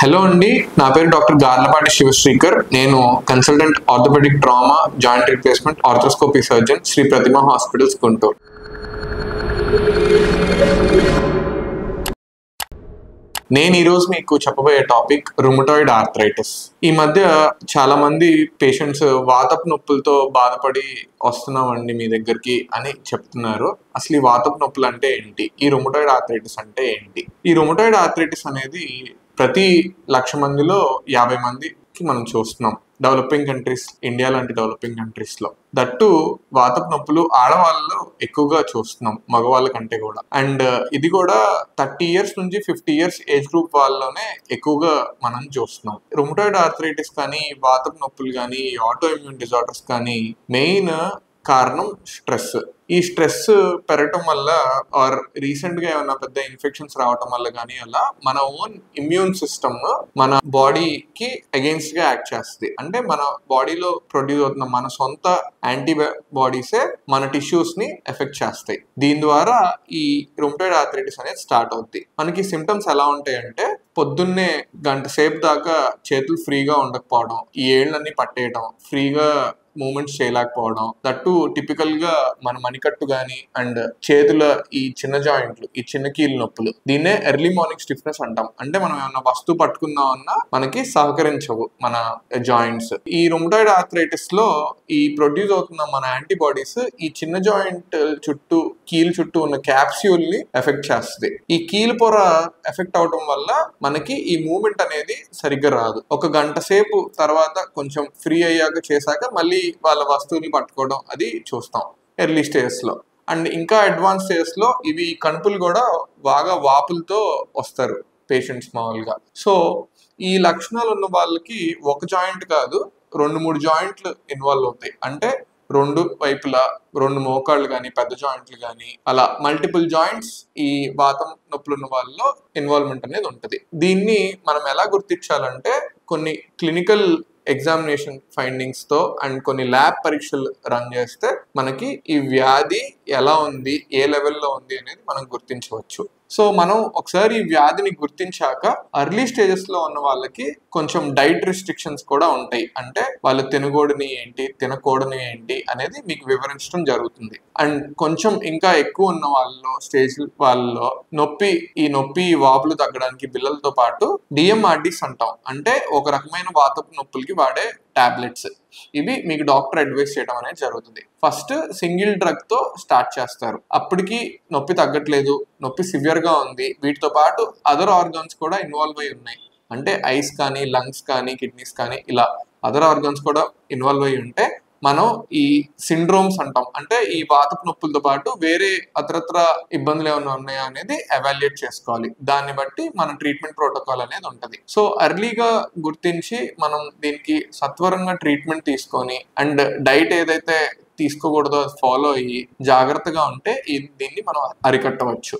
Hello అండి, నా పేరు డాక్టర్ గార్లపాటి శివశ్రీకర్. నేను consultant orthopaedic trauma, joint replacement, arthroscopy surgeon, Sri Pratima hospitals, Guntur. నేను ఈరోజు మీకు చెప్పబోయే టాపిక్ రుమటాయిడ్ ఆర్థరైటిస్. ఈ మధ్య చాలా మంది పేషెంట్స్ వాతపు నొప్పులతో బాధపడి వస్తున్నామండి మీ దగ్గరికి అని చెప్తున్నారు. అసలు ఈ వాతపు నొప్పులు అంటే ఏంటి, ఈ రుమటాయిడ్ ఆర్థరైటిస్ అంటే ఏంటి? ఈ రుమటాయిడ్ ఆర్థరైటిస్ అనేది ప్రతి 1,00,000 మందిలో 50 మందికి మనం చూస్తున్నాం డెవలపింగ్ కంట్రీస్, ఇండియా లాంటి డెవలపింగ్ కంట్రీస్ లో. దట్టు వాతపు నొప్పులు ఆడవాళ్ళలో ఎక్కువగా చూస్తున్నాం మగవాళ్ళ కంటే కూడా. అండ్ ఇది కూడా 30 years నుంచి 50 years ఏజ్ గ్రూప్ వాళ్ళలోనే ఎక్కువగా మనం చూస్తున్నాం. రుమటాయిడ్ ఆర్థరైటిస్ కానీ, వాతపు నొప్పులు కానీ, ఆటో ఇమ్యూన్ డిజార్డర్స్ కానీ మెయిన్ కారణం స్ట్రెస్. ఈ స్ట్రెస్ పెరగటం వల్ల ఆర్ రీసెంట్ గా ఏమైనా పెద్ద ఇన్ఫెక్షన్స్ రావటం వల్ల కానీ అలా మన ఓన్ ఇమ్యూన్ సిస్టమ్ మన బాడీకి అగెయిన్స్ట్ గా యాక్ట్ చేస్తుంది. అంటే మన బాడీలో ప్రొడ్యూస్ అవుతున్న మన సొంత యాంటీబాడీసే మన టిష్యూస్ ని ఎఫెక్ట్ చేస్తాయి. దీని ద్వారా ఈ రుమటాయిడ్ ఆర్థరైటిస్ అనేది స్టార్ట్ అవుతుంది. మనకి సిమ్టమ్స్ ఎలా ఉంటాయంటే, పొద్దున్నే గంట సేపు దాకా చేతులు ఫ్రీగా ఉండకపోవడం, ఈ ఏళ్ళన్నీ పట్టేయడం, ఫ్రీగా మూమెంట్స్ చేయలేకపోవడం, దట్టు టిపికల్ గా మన మణికట్టు గాని అండ్ చేతుల ఈ చిన్న జాయింట్లు, ఈ చిన్న కీలు నొప్పులు, దీన్నే ఎర్లీ మార్నింగ్ స్టిఫ్నెస్ అంటాం. అంటే మనం ఏమన్నా వస్తువు పట్టుకుందామన్నా మనకి సహకరించవు మన జాయింట్స్. ఈ రుమటాయిడ్ ఆర్థరైటిస్ లో ఈ ప్రొడ్యూస్ అవుతున్న మన యాంటీబాడీస్ ఈ చిన్న జాయింట్ చుట్టూ, కీలు చుట్టూ ఉన్న క్యాప్స్యూల్ ని ఎఫెక్ట్ చేస్తుంది. ఈ కీలు పొర ఎఫెక్ట్ అవడం వల్ల మనకి ఈ మూమెంట్ అనేది సరిగ్గా రాదు. ఒక గంట సేపు తర్వాత కొంచెం ఫ్రీ అయ్యాక చేశాక మళ్ళీ వాళ్ళ వస్తువుని పట్టుకోవడం అది చూస్తాం ఎర్లీ స్టేజెస్ లో. అండ్ ఇంకా అడ్వాన్స్ స్టేజెస్ లో ఇవి కణుపులు కూడా బాగా వాపులతో వస్తారు పేషెంట్స్ మామూలుగా. సో ఈ లక్షణాలు ఉన్న వాళ్ళకి ఒక జాయింట్ కాదు, 2-3 జాయింట్లు ఇన్వాల్వ్ అవుతాయి. అంటే 2 వైపులా 2 మోకాళ్ళు కానీ, పెద్ద జాయింట్లు కానీ, అలా మల్టిపుల్ జాయింట్స్ ఈ వాతం నొప్పులు ఉన్న వాళ్ళలో ఇన్వాల్వ్మెంట్ అనేది ఉంటుంది. దీన్ని మనం ఎలా గుర్తించాలంటే, కొన్ని క్లినికల్ ఎగ్జామినేషన్ ఫైండింగ్స్ తో అండ్ కొన్ని ల్యాబ్ పరీక్షలు రన్ చేస్తే మనకి ఈ వ్యాధి ఎలా ఉంది, ఏ లెవెల్లో ఉంది అనేది మనం గుర్తించవచ్చు. సో మనం ఒకసారి ఈ వ్యాధిని గుర్తించాక అర్లీ స్టేజెస్ లో ఉన్న వాళ్ళకి కొంచెం డైట్ రిస్ట్రిక్షన్స్ కూడా ఉంటాయి. అంటే వాళ్ళు తినకూడని ఏంటి, తినకూడని ఏంటి అనేది మీకు వివరించడం జరుగుతుంది. అండ్ కొంచెం ఇంకా ఎక్కువ ఉన్న వాళ్ళలో, స్టేజ్ వాళ్ళలో ఈ నొప్పి వాపులు తగ్గడానికి బిళ్ళలతో పాటు డిఎంఆర్డీస్ అంటాం. అంటే ఒక రకమైన వాతపు నొప్పులకి వాడే టాబ్లెట్స్. ఇవి మీకు డాక్టర్ అడ్వైస్ చేయడం అనేది జరుగుతుంది. ఫస్ట్ సింగిల్ డ్రగ్ తో స్టార్ట్ చేస్తారు. అప్పటికి నొప్పి తగ్గట్లేదు, నొప్పి సివియర్ గా ఉంది, వీటితో పాటు అదర్ ఆర్గాన్స్ కూడా ఇన్వాల్వ్ అయి ఉన్నాయి. అంటే ఐస్ కానీ, లంగ్స్ కానీ, కిడ్నీస్ కానీ, ఇలా అదర్ ఆర్గాన్స్ కూడా ఇన్వాల్వ్ అయి ఉంటే మనం ఈ సిండ్రోమ్స్ అంటాం. అంటే ఈ వాతపు నొప్పులతో పాటు వేరే అతరత్ర ఇబ్బందులు ఏమైనా ఉన్నాయా అనేది ఎవాల్యుయేట్ చేసుకోవాలి. దాన్ని బట్టి మన ట్రీట్మెంట్ ప్రోటోకాల్ అనేది ఉంటుంది. సో ఎర్లీగా గుర్తించి మనం దీనికి సత్వరంగా ట్రీట్మెంట్ తీసుకొని అండ్ డైట్ ఏదైతే తీసుకోకూడదో అది ఫాలో అయ్యి జాగ్రత్తగా ఉంటే దీన్ని మనం అరికట్టవచ్చు.